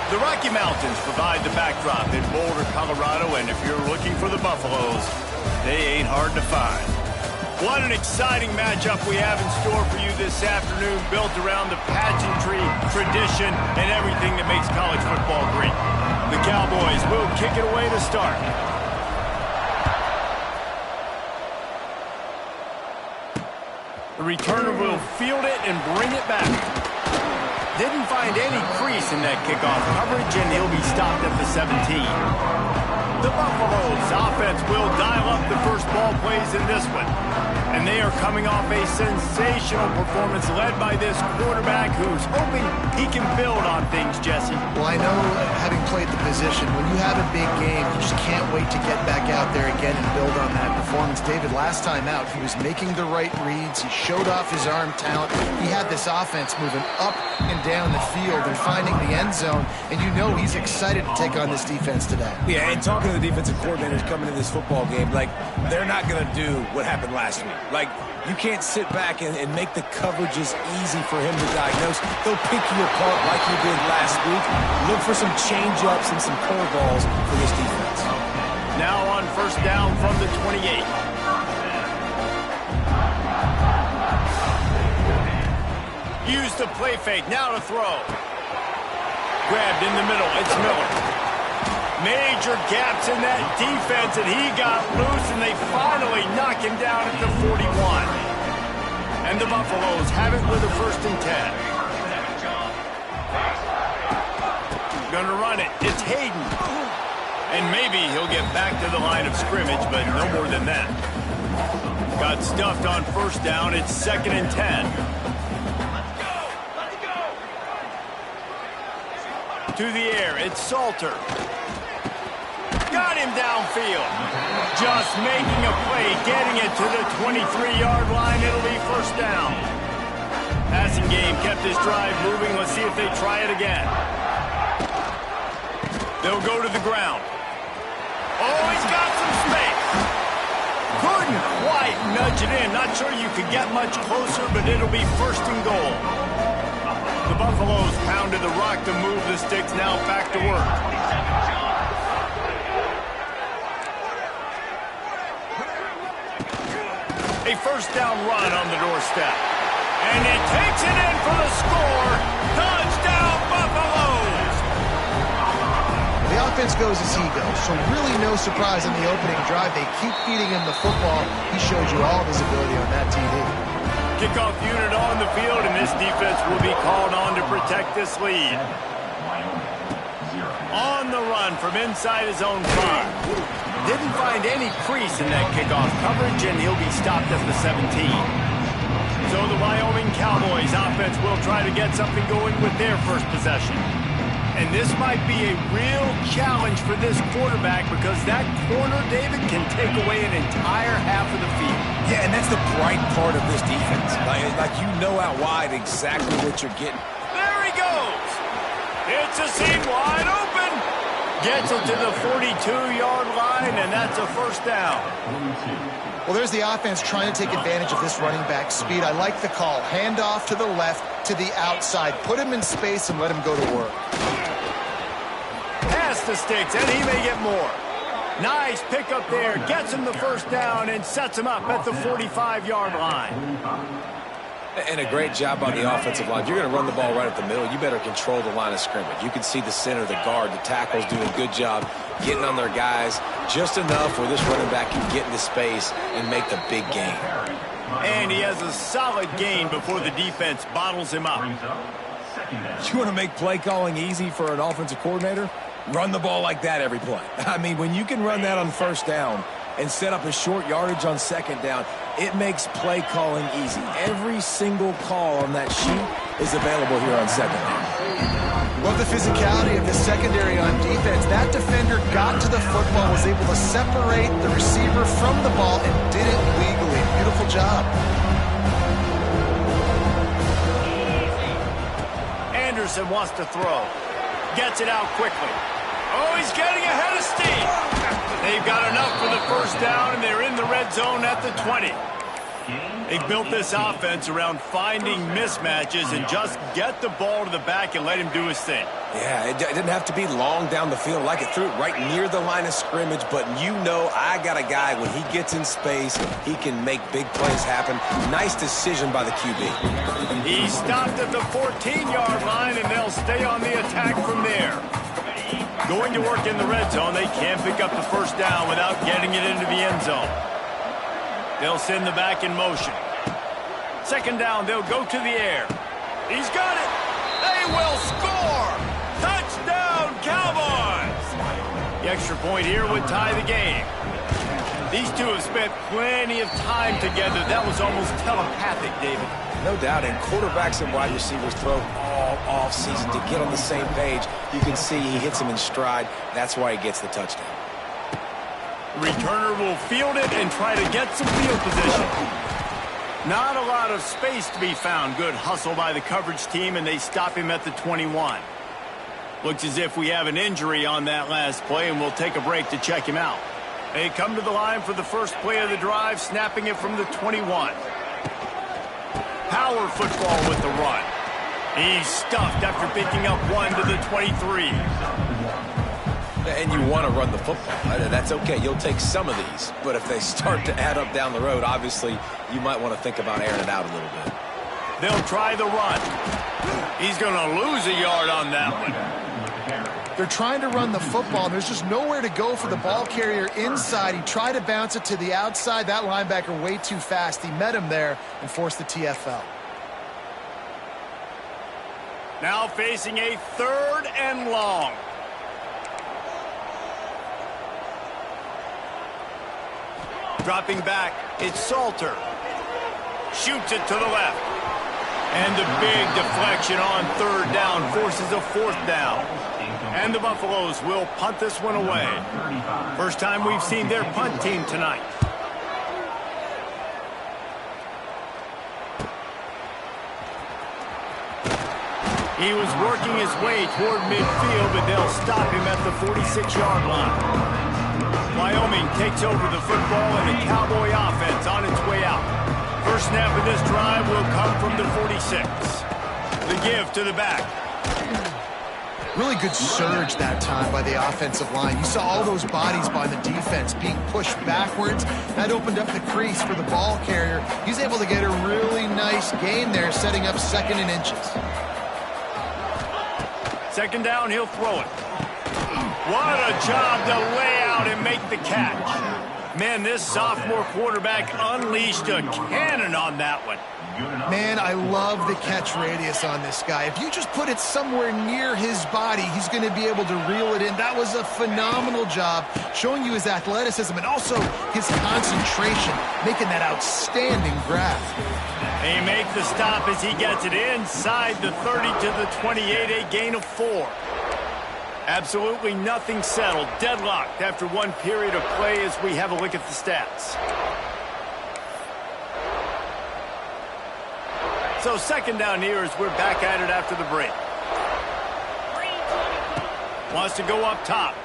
The Rocky Mountains provide the backdrop in Boulder, Colorado, and if you're looking for the Buffaloes, they ain't hard to find. What an exciting matchup we have in store for you this afternoon, built around the pageantry, tradition, and everything that makes college football great. The Cowboys will kick it away to start. The returner will field it and bring it back. Didn't find any crease in that kickoff coverage, and he'll be stopped at the 17. The Buffaloes offense will dial up the first ball plays in this one. And they are coming off a sensational performance led by this quarterback who's hoping he can build on things, Jesse. Well, I know, having played the position, when you have a big game, you just can't wait to get back out there again and build on that performance. David, last time out, he was making the right reads. He showed off his arm talent. He had this offense moving up and down the field and finding the end zone. And you know he's excited to take on this defense today. Yeah, and talking to the defensive coordinators coming into this football game, like, they're not going to do what happened last week. Like, you can't sit back and make the coverages easy for him to diagnose. They'll pick you apart like you did last week. Look for some change-ups and some curveballs for this defense. Now on first down from the 28. Use the play fake. Now to throw. Grabbed in the middle. It's Miller. Major gaps in that defense, and he got loose, and they finally knock him down at the 41. And the Buffaloes have it with a 1st and 10. Gonna run it. It's Hayden. And maybe he'll get back to the line of scrimmage, but no more than that. Got stuffed on first down. It's 2nd and 10. To the air. It's Salter. Got him downfield. Just making a play, getting it to the 23-yard line. It'll be first down. Passing game kept this drive moving. Let's see if they try it again. They'll go to the ground. Oh, he's got some space. Couldn't quite nudge it in. Not sure you could get much closer, but it'll be 1st and goal. The Buffaloes pounded the rock to move the sticks. Now back to work. A first down run on the doorstep. And he takes it in for the score. Touchdown, Buffaloes! The offense goes as he goes, so really no surprise in the opening drive. They keep feeding him the football. He showed you all of his ability on that TD. Kickoff unit on the field, and this defense will be called on to protect this lead. On the run from inside his own 5. Didn't find any crease in that kickoff coverage, and he'll be stopped at the 17. So the Wyoming Cowboys offense will try to get something going with their first possession. And this might be a real challenge for this quarterback because that corner, David, can take away an entire half of the field. Yeah, and that's the bright part of this defense. Like you know out wide exactly what you're getting. There he goes. It's a seam wide open. Gets it to the 42-yard line, and that's a first down. Well, there's the offense trying to take advantage of this running back speed. I like the call. Hand off to the left, to the outside. Put him in space and let him go to work. Pass the sticks, and he may get more. Nice pickup there. Gets him the first down and sets him up at the 45-yard line. And a great job on the offensive line. If you're going to run the ball right up the middle, you better control the line of scrimmage. You can see the center, the guard, the tackles doing a good job getting on their guys just enough where this running back can get into space and make the big gain. And he has a solid gain before the defense bottles him up. You want to make play calling easy for an offensive coordinator? Run the ball like that every play. I mean, when you can run that on first down and set up a short yardage on second down, it makes play calling easy. Every single call on that sheet is available here on second down. Love the physicality of the secondary on defense. That defender got to the football, was able to separate the receiver from the ball, and did it legally. Beautiful job. Anderson wants to throw. Gets it out quickly. Oh, he's getting ahead of steam. They've got enough for the first down, and they're in the red zone at the 20. They built this offense around finding mismatches and just get the ball to the back and let him do his thing. Yeah, it didn't have to be long down the field. Like it threw it right near the line of scrimmage, but you know I got a guy, when he gets in space, he can make big plays happen. Nice decision by the QB. He stopped at the 14-yard line, and they'll stay on the attack from there. Going to work in the red zone, they can't pick up the first down without getting it into the end zone. They'll send the back in motion. Second down, they'll go to the air. He's got it. They will score. Touchdown, Cowboys. The extra point here would tie the game. These two have spent plenty of time together. That was almost telepathic, David. No doubt, and quarterbacks and wide receivers throw all off-season to get on the same page. You can see he hits him in stride. That's why he gets the touchdown. Returner will field it and try to get some field position. Not a lot of space to be found. Good hustle by the coverage team, and they stop him at the 21. Looks as if we have an injury on that last play, and we'll take a break to check him out. They come to the line for the first play of the drive, snapping it from the 21. Power football with the run. He's stuffed after picking up one to the 23. And you want to run the football. That's okay. You'll take some of these. But if they start to add up down the road, obviously, you might want to think about airing it out a little bit. They'll try the run. He's going to lose a yard on that one. They're trying to run the football, and there's just nowhere to go for the ball carrier inside. He tried to bounce it to the outside. That linebacker way too fast. He met him there and forced the TFL. Now facing a 3rd and long. Dropping back, it's Salter. Shoots it to the left. And the big deflection on 3rd down forces a 4th down. And the Buffaloes will punt this one away. First time we've seen their punt team tonight. He was working his way toward midfield, but they'll stop him at the 46-yard line. Wyoming takes over the football, and the Cowboy offense on its way out. First snap of this drive will come from the 46. The give to the back. Really good surge that time by the offensive line. You saw all those bodies by the defense being pushed backwards. That opened up the crease for the ball carrier. He's able to get a really nice gain there, setting up 2nd and inches. Second down, he'll throw it. What a job to lay out and make the catch. Man, this sophomore quarterback unleashed a cannon on that one. Man, I love the catch radius on this guy. If you just put it somewhere near his body, he's going to be able to reel it in. That was a phenomenal job, showing you his athleticism and also his concentration, making that outstanding grab. He makes the stop as he gets it inside the 30 to the 28, a gain of 4. Absolutely nothing settled, deadlocked after one period of play as we have a look at the stats. So second down here as we're back at it after the break. Wants to go up top.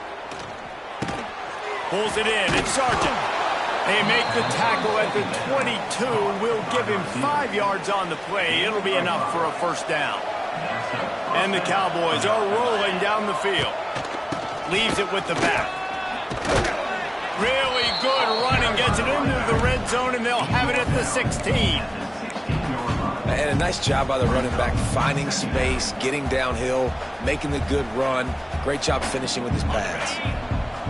Pulls it in. It's Sargent. They make the tackle at the 22. We'll give him 5 yards on the play. It'll be enough for a first down. And the Cowboys are rolling down the field. Leaves it with the back. Really good running. Gets it into the red zone, and they'll have it at the 16. And a nice job by the running back, finding space, getting downhill, making the good run. Great job finishing with his pads.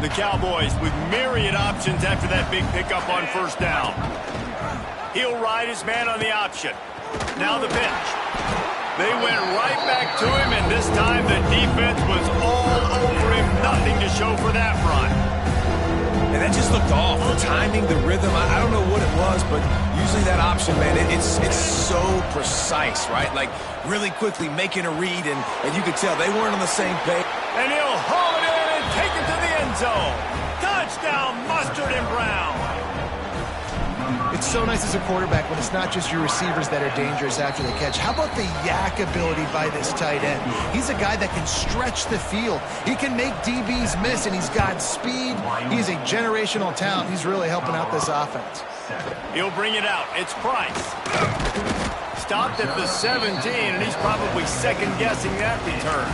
The Cowboys with myriad options after that big pickup on first down. He'll ride his man on the option. Now the pitch. They went right back to him, and this time the defense was all over him. Nothing to show for that run. And that just looked off. The timing, the rhythm, I don't know what it was, but usually that option, man, it's so precise, right? Like really quickly making a read, and you could tell they weren't on the same page. And he'll haul it in and take it to the end zone. Touchdown, Mustard and Brown. It's so nice as a quarterback when it's not just your receivers that are dangerous after the catch. How about the yak ability by this tight end? He's a guy that can stretch the field. He can make DBs miss, and he's got speed. He's a generational talent. He's really helping out this offense. He'll bring it out. It's Price. Stopped at the 17, and he's probably second-guessing that return.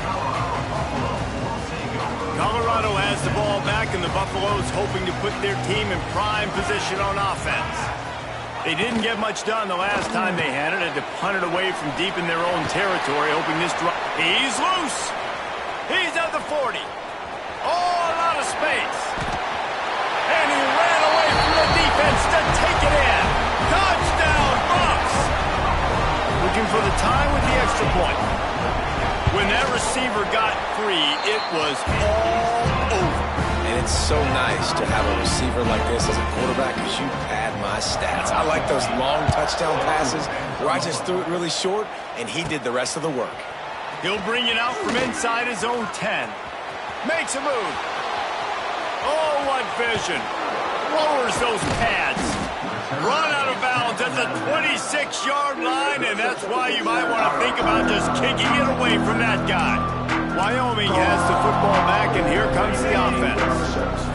Colorado has the ball back, and the Buffaloes hoping to put their team in prime position on offense. They didn't get much done the last time they had it. Had to punt it away from deep in their own territory, hoping this drop. He's loose. He's at the 40. Oh, a lot of space. And he ran away from the defense to take it in. Touchdown, Bucs. Looking for the tie with the extra point. When that receiver got free, it was all over. And it's so nice to have a receiver like this as a quarterback because you pad my stats. I like those long touchdown passes where I just threw it really short, and he did the rest of the work. He'll bring it out from inside his own 10. Makes a move. Oh, what vision. Lowers those pads. Run out of bounds at the 26-yard line, and that's why you might want to think about just kicking it away from that guy. Wyoming has the football back, and here comes the offense.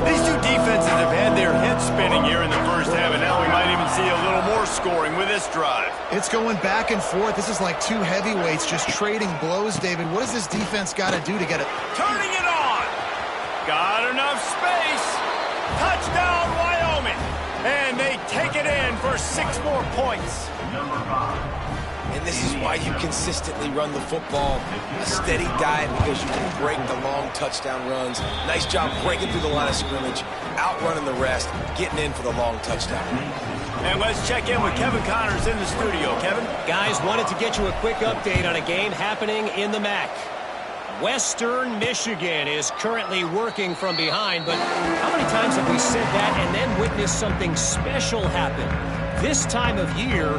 These two defenses have had their heads spinning here in the first half, and now we might even see a little more scoring with this drive. It's going back and forth. This is like two heavyweights just trading blows, David. What does this defense got to do to get it? Turning it on. Got enough space. Touchdown, Wyoming. And they take it in for 6 more points. And this is why you consistently run the football. A steady diet because you can break the long touchdown runs. Nice job breaking through the line of scrimmage, outrunning the rest, getting in for the long touchdown. And let's check in with Kevin Connors in the studio. Kevin? Guys, wanted to get you a quick update on a game happening in the MAC. Western Michigan is currently working from behind, but how many times have we said that and then witnessed something special happen? This time of year,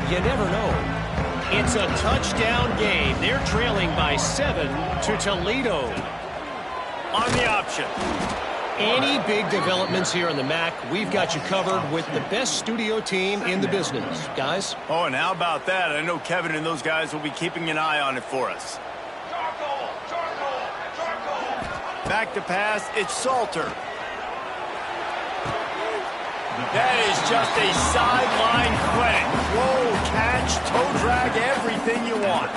you never know. It's a touchdown game. They're trailing by 7 to Toledo. On the option. Any big developments here in the MAC, we've got you covered with the best studio team in the business. Guys? Oh, and how about that? I know Kevin and those guys will be keeping an eye on it for us. Back to pass, it's Salter. That is just a sideline clinic. Roll, catch, toe drag, everything you want.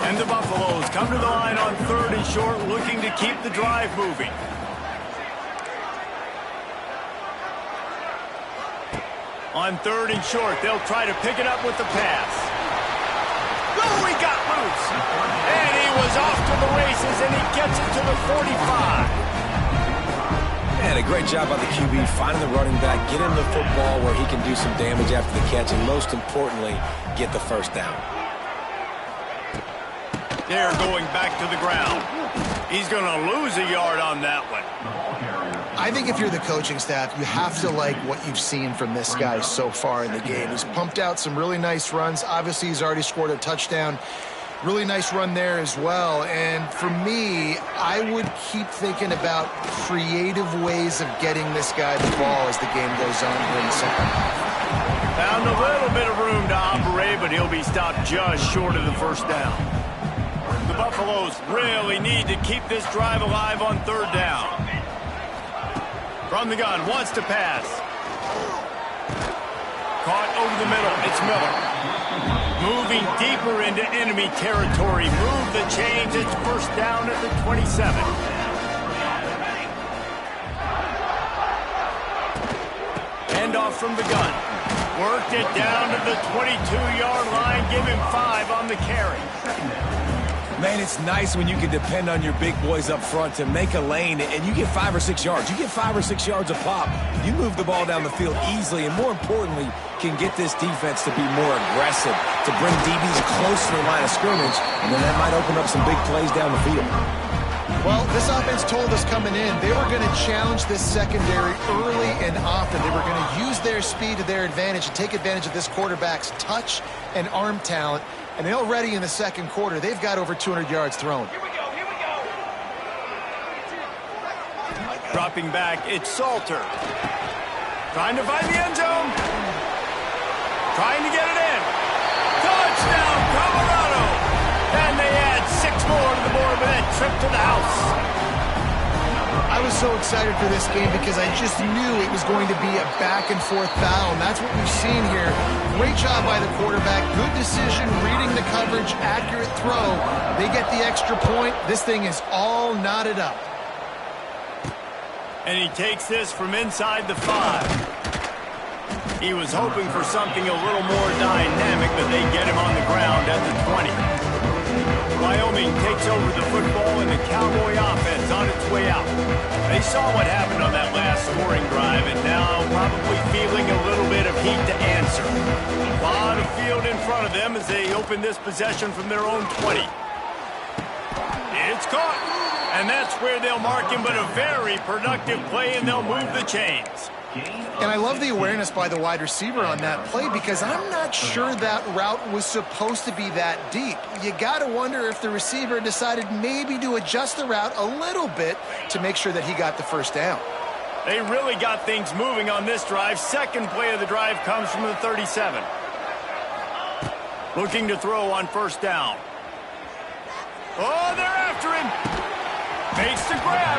And the Buffaloes come to the line on 3rd and short, looking to keep the drive moving. On 3rd and short, they'll try to pick it up with the pass. Oh, he got loose. And he was off to the races, and he gets it to the 45. And a great job by the QB finding the running back, get him the football where he can do some damage after the catch, and most importantly, get the first down. They're going back to the ground. He's going to lose a yard on that one. I think if you're the coaching staff, you have to like what you've seen from this guy so far in the game. He's pumped out some really nice runs. Obviously, he's already scored a touchdown. Really nice run there as well. And for me, I would keep thinking about creative ways of getting this guy the ball as the game goes on here in the second half. Found a little bit of room to operate, but he'll be stopped just short of the first down. The Buffaloes really need to keep this drive alive on 3rd down. From the gun, wants to pass. Caught over the middle, it's Miller. Moving deeper into enemy territory. Move the chains. It's first down at the 27. Handoff from the gun. Worked it down to the 22-yard line. Give him 5 on the carry. Man, it's nice when you can depend on your big boys up front to make a lane, and you get 5 or 6 yards. You get 5 or 6 yards a pop. You move the ball down the field easily, and more importantly, can get this defense to be more aggressive, to bring DBs close to the line of scrimmage, and then that might open up some big plays down the field. Well, this offense told us coming in they were going to challenge this secondary early and often. They were going to use their speed to their advantage and take advantage of this quarterback's touch and arm talent. And already in the second quarter, they've got over 200 yards thrown. Here we go. Dropping back, it's Salter. Trying to find the end zone. Trying to get it in. Touchdown, Colorado! And they add 6 more to the board with that trip to the house. I I was so excited for this game because I just knew it was going to be a back-and-forth battle, and that's what we've seen here. Great job by the quarterback. Good decision, reading the coverage, accurate throw. They get the extra point. This thing is all knotted up. And he takes this from inside the 5. He was hoping for something a little more dynamic, but they get him on the ground at the 20. Wyoming takes over the football, and the Cowboy offense on its way out. They saw what happened on that last scoring drive, and now probably feeling a little bit of heat to answer. A lot of field in front of them as they open this possession from their own 20. It's caught, and that's where they'll mark him, but a very productive play, and they'll move the chains. And I love the awareness by the wide receiver on that play because I'm not sure that route was supposed to be that deep. You got to wonder if the receiver decided maybe to adjust the route a little bit to make sure that he got the first down. They really got things moving on this drive. Second play of the drive comes from the 37. Looking to throw on first down. Oh, they're after him. Makes the grab.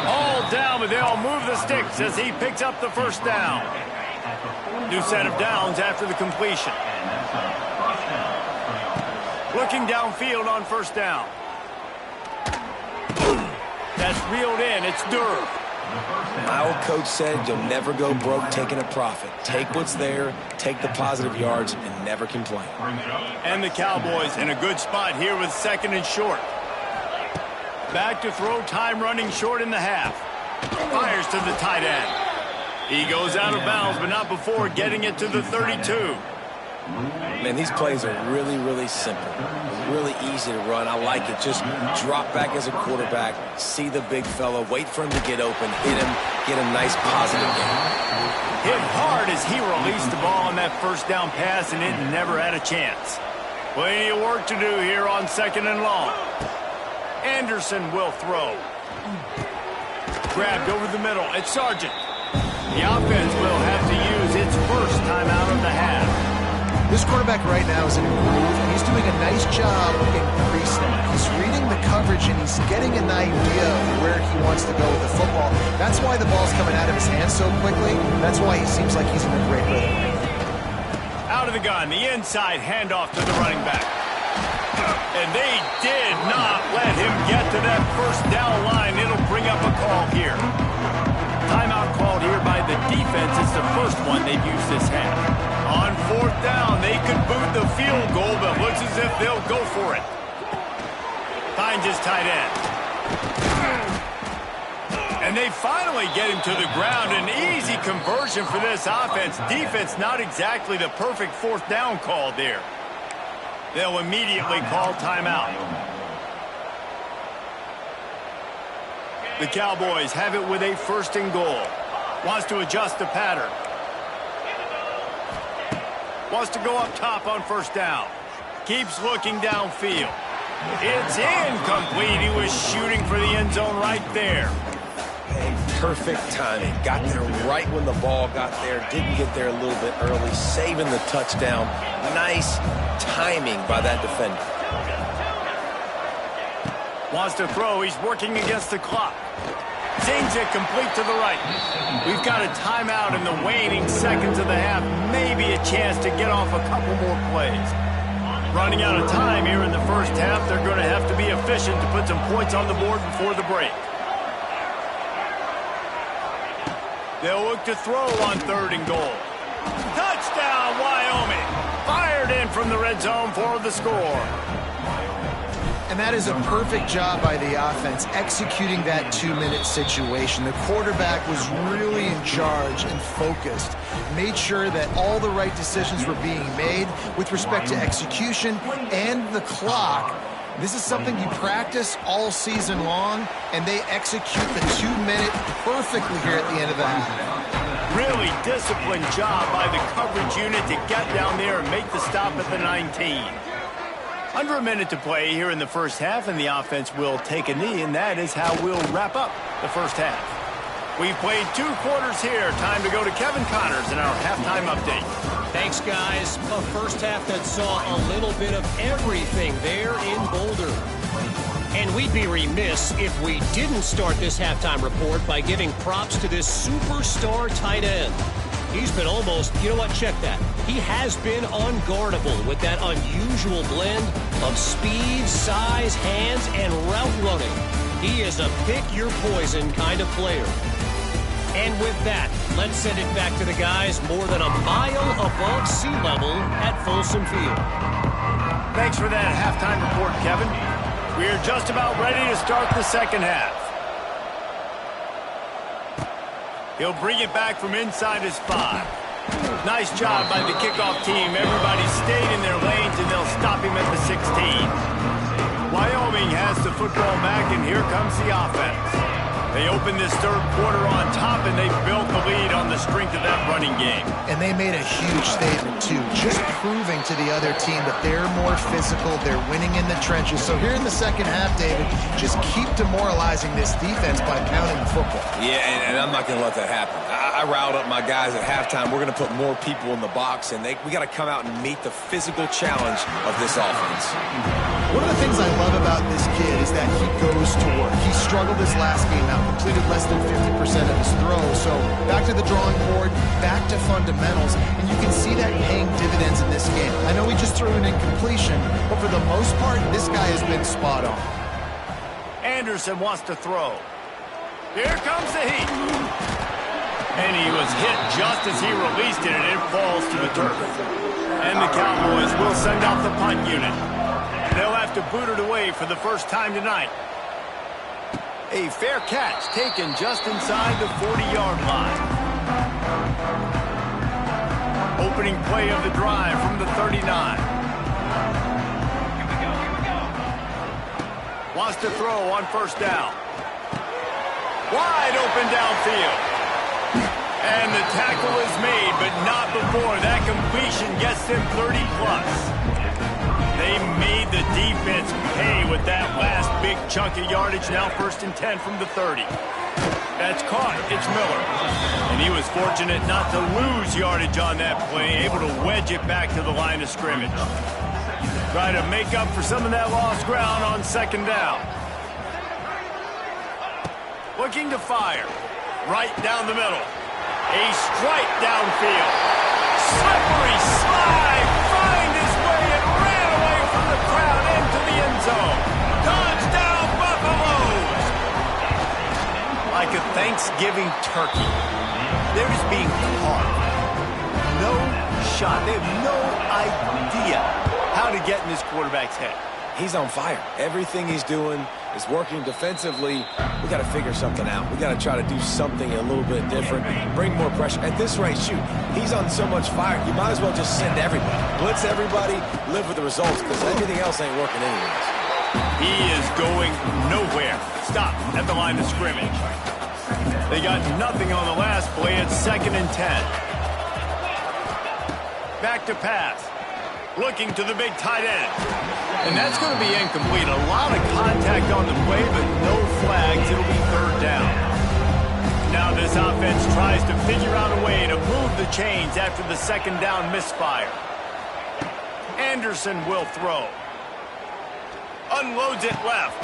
All down, but they'll move the sticks as he picks up the first down. New set of downs after the completion. Looking downfield on first down. That's reeled in. It's Durr. My old coach said you'll never go broke taking a profit. Take what's there, take the positive yards, and never complain. And the Cowboys in a good spot here with second and short. Back to throw, time running short in the half. Fires to the tight end. He goes out of bounds, but not before getting it to the 32. Man, these plays are really, really simple. Really easy to run. I like it. Just drop back as a quarterback, see the big fella, wait for him to get open, hit him, get a nice positive game. Hit hard as he released the ball on that first down pass, and it never had a chance. Plenty of work to do here on second and long. Anderson will throw. Grabbed over the middle. It's Sargent. The offense will have to use its first timeout of the half. This quarterback right now is in a groove, and he's doing a nice job in pre-snap. He's reading the coverage, and he's getting an idea of where he wants to go with the football. That's why the ball's coming out of his hands so quickly. That's why he seems like he's in a great rhythm. Out of the gun, the inside handoff to the running back. And they did not let him get to that first down line. It'll bring up a call here. Timeout called here by the defense. It's the first one they've used this half. On fourth down, they could boot the field goal, but looks as if they'll go for it. Finds his tight end. And they finally get him to the ground. An easy conversion for this offense. Defense not exactly the perfect fourth down call there. They'll immediately call timeout. The Cowboys have it with a first and goal. Wants to adjust the pattern. Wants to go up top on first down. Keeps looking downfield. It's incomplete. He was shooting for the end zone right there. Perfect timing. Got there right when the ball got there. Didn't get there a little bit early. Saving the touchdown. Nice timing by that defender. Wants to throw. He's working against the clock. Zings it complete to the right. We've got a timeout in the waning seconds of the half. Maybe a chance to get off a couple more plays. Running out of time here in the first half. They're going to have to be efficient to put some points on the board before the break. They'll look to throw on third and goal. Touchdown, Wyoming. Fired in from the red zone for the score. And that is a perfect job by the offense, executing that two-minute situation. The quarterback was really in charge and focused. Made sure that all the right decisions were being made with respect to execution and the clock. This is something you practice all season long, and they execute the 2-minute perfectly here at the end of the half. Really disciplined job by the coverage unit to get down there and make the stop at the 19. Under a minute to play here in the first half, and the offense will take a knee, and that is how we'll wrap up the first half. We've played 2 quarters here. Time to go to Kevin Connors in our halftime update. Thanks, guys. A first half that saw a little bit of everything there in Boulder. And we'd be remiss if we didn't start this halftime report by giving props to this superstar tight end. He's been almost, you know what, check that. He has been unguardable with that unusual blend of speed, size, hands, and route running. He is a pick-your-poison kind of player. And with that, let's send it back to the guys more than a mile above sea level at Folsom Field. Thanks for that halftime report, Kevin. We are just about ready to start the second half. He'll bring it back from inside his 5. Nice job by the kickoff team. Everybody stayed in their lanes, and they'll stop him at the 16. Wyoming has the football back, and here comes the offense. They opened this third quarter on top, and they built the lead on the strength of that running game. And they made a huge statement, too, just proving to the other team that they're more physical, they're winning in the trenches. So here in the second half, David, just keep demoralizing this defense by pounding the football. Yeah, and I'm not going to let that happen. I riled up my guys at halftime. We're going to put more people in the box, and we got to come out and meet the physical challenge of this offense. One of the things I love about this kid is that he goes to work. He struggled his last game out, completed less than 50% of his throws. So back to the drawing board, back to fundamentals, and you can see that paying dividends in this game. I know he just threw an incompletion, but for the most part, this guy has been spot on. Anderson wants to throw. Here comes the heat. And he was hit just as he released it, and it falls to the turf. And the Cowboys will send out the punt unit. They'll have to boot it away for the first time tonight. A fair catch taken just inside the 40-yard line. Opening play of the drive from the 39. Wants to throw on first down. Wide open downfield. And the tackle is made, but not before that completion gets them 30-plus. They made the defense pay with that last big chunk of yardage. Now 1st and 10 from the 30. That's caught. It's Miller. And he was fortunate not to lose yardage on that play, able to wedge it back to the line of scrimmage. Try to make up for some of that lost ground on second down. Looking to fire. Right down the middle. A strike downfield. Slippery slide. Find his way and ran away from the crowd into the end zone. Touchdown, Buffaloes! Like a Thanksgiving turkey. They're just being caught. No shot. They have no idea how to get in this quarterback's head. He's on fire. Everything he's doing is working defensively. We got to figure something out. We got to try to do something a little bit different, bring more pressure. At this rate, shoot, he's on so much fire, you might as well just send everybody. Blitz everybody, live with the results, because everything else ain't working anyways. He is going nowhere. Stop at the line of scrimmage. They got nothing on the last play. It's 2nd and 10. Back to pass. Looking to the big tight end. And that's going to be incomplete. A lot of contact on the play, but no flags. It'll be 3rd down. Now this offense tries to figure out a way to move the chains after the 2nd down misfire. Anderson will throw. Unloads it left.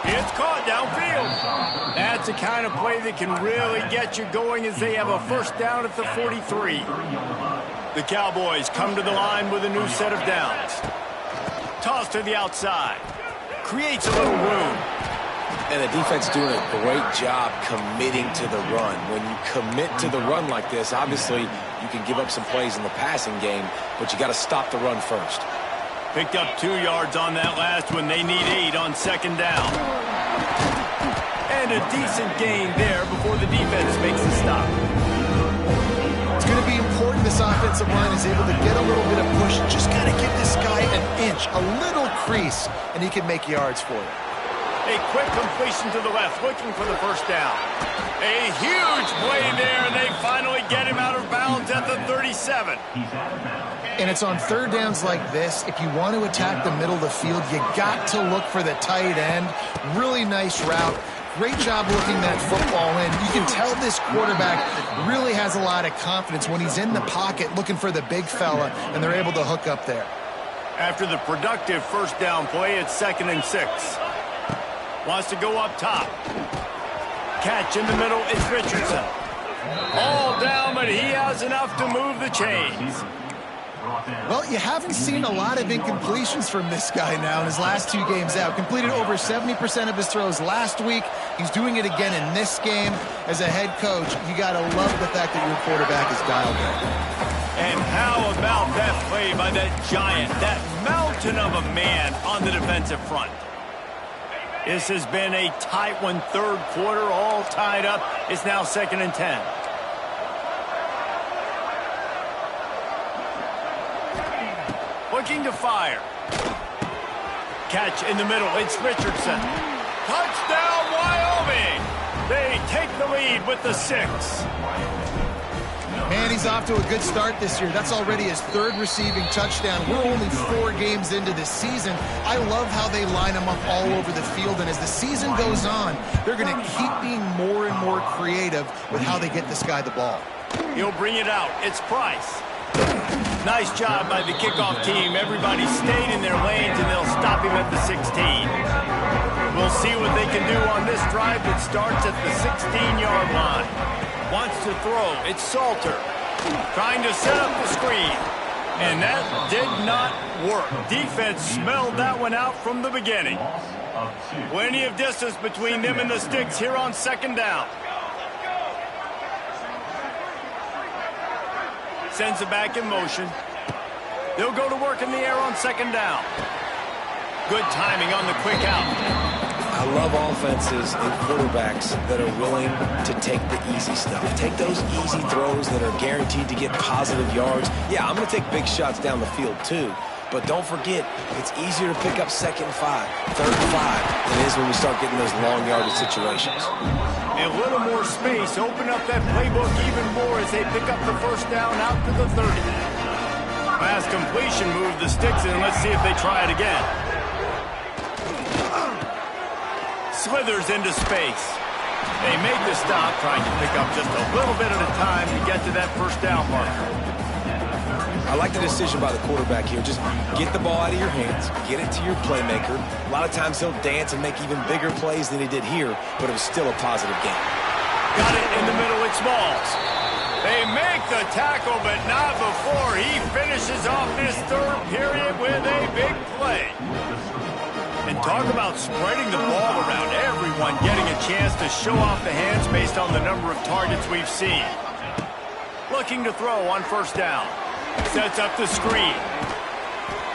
It's caught downfield. That's the kind of play that can really get you going as they have a 1st down at the 43. The Cowboys come to the line with a new set of downs. Toss to the outside. Creates a little room. And the defense doing a great job committing to the run. When you commit to the run like this, obviously you can give up some plays in the passing game, but you got to stop the run first. Picked up 2 yards on that last one. They need 8 on 2nd down. And a decent gain there before the defense makes a stop. It's going to be important this offensive line is able to get a little bit of push. Just got to give this guy an inch, a little crease, and he can make yards for you. A quick completion to the left, looking for the 1st down. A huge play there, and they finally get him out of bounds at the 37. And it's on 3rd downs like this. If you want to attack the middle of the field, you got to look for the tight end. Really nice route. Great job looking that football in. You can tell this quarterback really has a lot of confidence when he's in the pocket looking for the big fella, and they're able to hook up there. After the productive 1st down play, it's 2nd and 6. Wants to go up top. Catch in the middle, it's Richardson. All down, but he has enough to move the chains. Well, you haven't seen a lot of incompletions from this guy now in his last 2 games out. Completed over 70% of his throws last week. He's doing it again in this game. As a head coach, you got to love the fact that your quarterback is dialed in. And how about that play by that giant, that mountain of a man on the defensive front? This has been a tight one, third quarter, all tied up. It's now 2nd and 10. Looking to fire. Catch in the middle, it's Richardson. Touchdown, Wyoming! They take the lead with the 6. Man, he's off to a good start this year. That's already his 3rd receiving touchdown. We're only 4 games into this season. I love how they line him up all over the field, and as the season goes on, they're going to keep being more and more creative with how they get this guy the ball. He'll bring it out. It's Price. Nice job by the kickoff team. Everybody stayed in their lanes, and they'll stop him at the 16. We'll see what they can do on this drive that starts at the 16-yard line. Wants to throw. It's Salter. Trying to set up the screen. And that did not work. Defense smelled that one out from the beginning. Plenty of distance between them and the sticks here on 2nd down. Sends it back in motion. They'll go to work in the air on 2nd down. Good timing on the quick out. I love offenses and quarterbacks that are willing to take the easy stuff. Take those easy throws that are guaranteed to get positive yards. Yeah, I'm going to take big shots down the field too. But don't forget, it's easier to pick up 2nd and 5, 3rd and 5 than it is when we start getting those long yardage situations. A little more space. Open up that playbook even more as they pick up the 1st down out to the 30. Pass completion, move the sticks in. Let's see if they try it again. Slithers into space. They make the stop, trying to pick up just a little bit at a time to get to that 1st down marker. I like the decision by the quarterback here. Just get the ball out of your hands, get it to your playmaker. A lot of times he'll dance and make even bigger plays than he did here, but it was still a positive game. Got it in the middle, it's Smalls. They make the tackle, but not before he finishes off this 3rd period with a big play. And talk about spreading the ball around, everyone getting a chance to show off the hands based on the number of targets we've seen. Looking to throw on 1st down. Sets up the screen.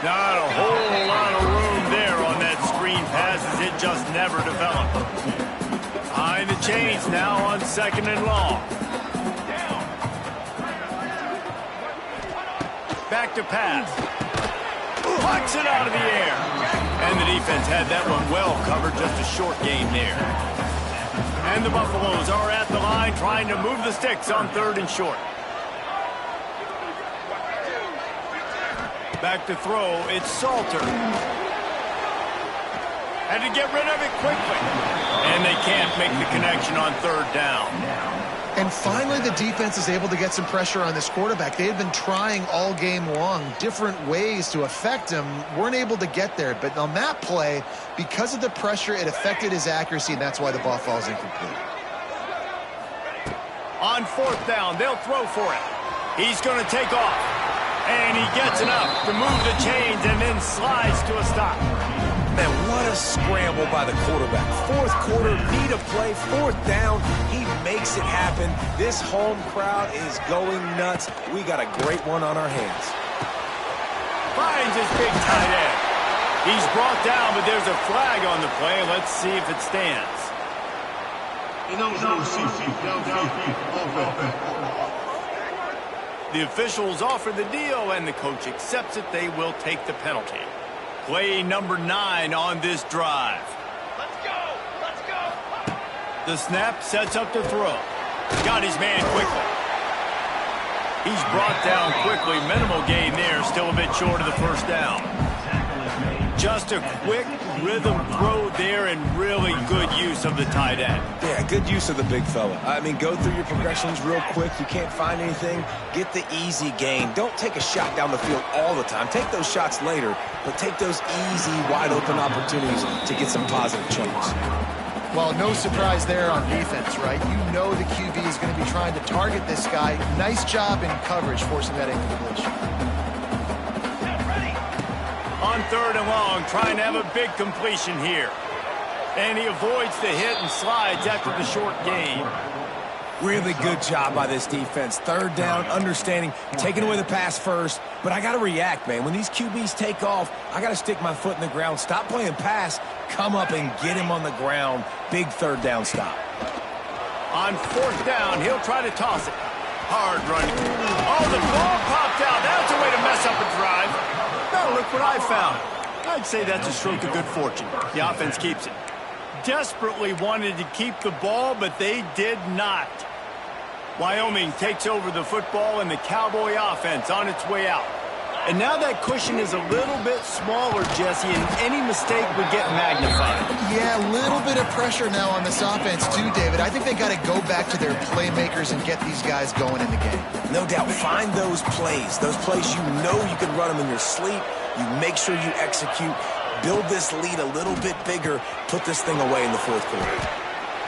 Not a whole lot of room there on that screen pass as it just never developed. Behind the chains now on 2nd and long. Back to pass. Plucks it out of the air. And the defense had that one well covered, just a short game there. And the Buffaloes are at the line trying to move the sticks on 3rd and short. Back to throw, it's Salter. Had to get rid of it quickly. And they can't make the connection on 3rd down. And finally, the defense is able to get some pressure on this quarterback. They had been trying all game long different ways to affect him. Weren't able to get there. But on that play, because of the pressure, it affected his accuracy, and that's why the ball falls incomplete. On 4th down, they'll throw for it. He's going to take off. And he gets enough to move the chains and then slides to a stop. Man, what a scramble by the quarterback. 4th quarter, need a play, 4th down. He makes it happen. This home crowd is going nuts. We got a great one on our hands. Finds his big tight end. He's brought down, but there's a flag on the play. Let's see if it stands. The officials offer the deal, and the coach accepts it. They will take the penalty. Play number 9 on this drive. Let's go! Let's go! The snap sets up to throw. Got his man quickly. He's brought down quickly. Minimal gain there. Still a bit short of the 1st down. Just a quick rhythm throw there and really good use of the tight end. Yeah, good use of the big fella. I mean, go through your progressions real quick. You can't find anything, get the easy gain. Don't take a shot down the field all the time. Take those shots later, but take those easy, wide-open opportunities to get some positive chunks. Well, no surprise there on defense, right? You know the QB is going to be trying to target this guy. Nice job in coverage, forcing that incompletion. On 3rd and long, trying to have a big completion here. And he avoids the hit and slides after the short gain. Really good job by this defense. 3rd down, understanding, taking away the pass first. But I got to react, man. When these QBs take off, I got to stick my foot in the ground. Stop playing pass. Come up and get him on the ground. Big 3rd down stop. On 4th down, he'll try to toss it. Hard running. Oh, the ball popped out. That's a way to mess up a drive. Now look what I found. I'd say that's a stroke of good fortune. The offense keeps it. Desperately wanted to keep the ball, but they did not. Wyoming takes over the football and the Cowboy offense on its way out. And now that cushion is a little bit smaller, Jesse, and any mistake would get magnified. Yeah, a little bit of pressure now on this offense too, David. I think they got to go back to their playmakers and get these guys going in the game. No doubt. Find those plays you know you can run them in your sleep. You make sure you execute. Build this lead a little bit bigger. Put this thing away in the 4th quarter.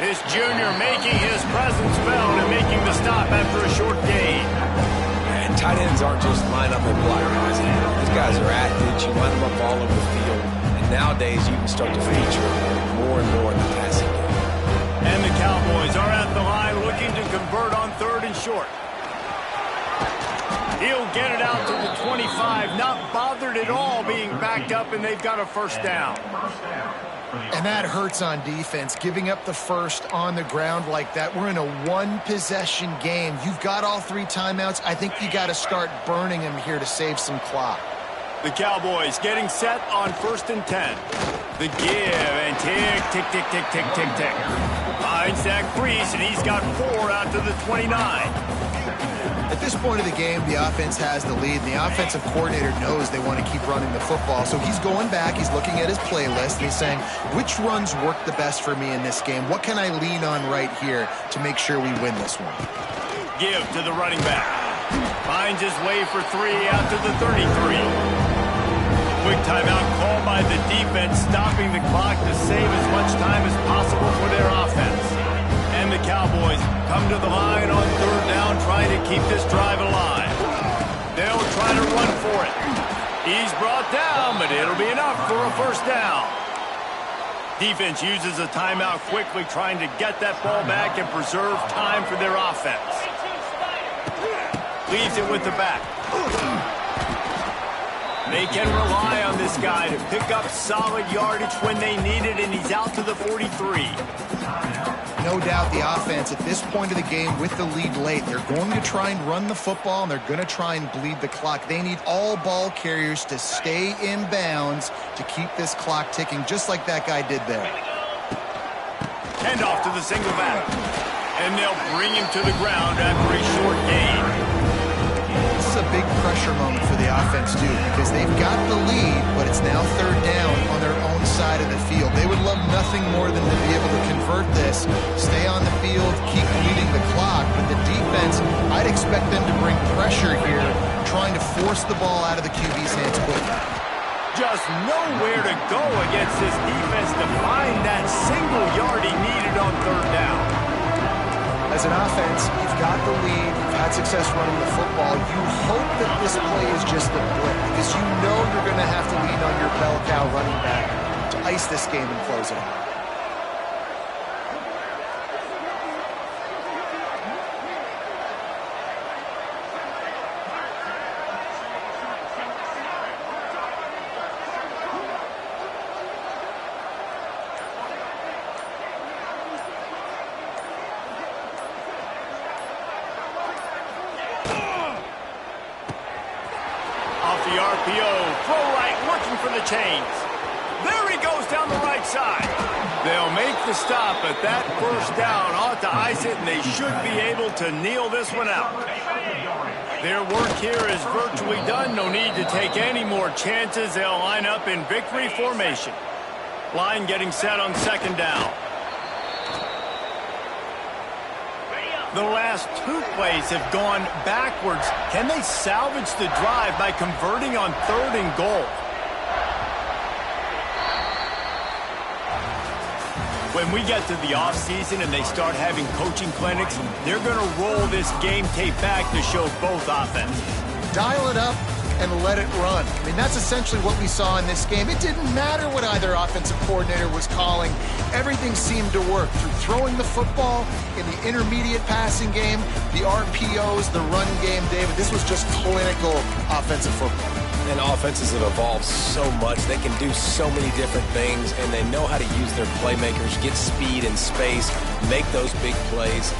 This junior making his presence felt and making the stop after a short gain. And tight ends aren't just line up and block guys. These guys are athletes. You line them up all over the field. And nowadays, you can start to feature more and more in the passing game. And the Cowboys are at the line looking to convert on 3rd and short. He'll get it out to the 25, not bothered at all being backed up, and they've got a 1st down. And that hurts on defense, giving up the 1st on the ground like that. We're in a 1-possession game. You've got all 3 timeouts. I think you got to start burning them here to save some clock. The Cowboys getting set on 1st and 10. The give and tick, tick, tick, tick, tick, tick, tick. Finds that crease, and he's got 4 out to the 29. At this point of the game, the offense has the lead, and the offensive coordinator knows they want to keep running the football. So he's going back, he's looking at his playlist, and he's saying, which runs work the best for me in this game? What can I lean on right here to make sure we win this one? Give to the running back. Finds his way for 3 out to the 33. Quick timeout called by the defense, stopping the clock to save as much time as possible for their offense. And the Cowboys come to the line on 3rd down, trying to keep this drive alive. They'll try to run for it. He's brought down, but it'll be enough for a 1st down. Defense uses a timeout quickly, trying to get that ball back and preserve time for their offense. Leaves it with the back. They can rely on this guy to pick up solid yardage when they need it, and he's out to the 43. No doubt the offense at this point of the game with the lead late, they're going to try and run the football, and they're going to try and bleed the clock. They need all ball carriers to stay in bounds to keep this clock ticking, just like that guy did there. Hand off to the single back. And they'll bring him to the ground after a short gain. This is a big pressure moment for the offense, too, because they've got the lead, but it's now 3rd down on their own side of the field. They would love nothing more than to be able to convert this, stay on the field, keep bleeding the clock. But the defense, I'd expect them to bring pressure here, trying to force the ball out of the QB's hands quickly. Just nowhere to go against this defense to find that single yard he needed on 3rd down. As an offense, you've got the lead, you've had success running the football. You hope that this play is just a blip, because you know you're going to have to lean on your bell cow running back to ice this game and close it out. The RPO, throw right, looking for the chains. There he goes down the right side. They'll make the stop, but that first down ought to ice it, and they should be able to kneel this one out. Their work here is virtually done. No need to take any more chances. They'll line up in victory formation. Line getting set on second down. The last two plays have gone backwards. Can they salvage the drive by converting on third and goal? When we get to the offseason and they start having coaching clinics, they're going to roll this game tape back to show both offenses. Dial it up and let it run. I mean, that's essentially what we saw in this game. It didn't matter what either offensive coordinator was calling. Everything seemed to work through throwing the football in the intermediate passing game, the RPOs, the run game, David. This was just clinical offensive football. And offenses have evolved so much. They can do so many different things, and they know how to use their playmakers, get speed and space, make those big plays.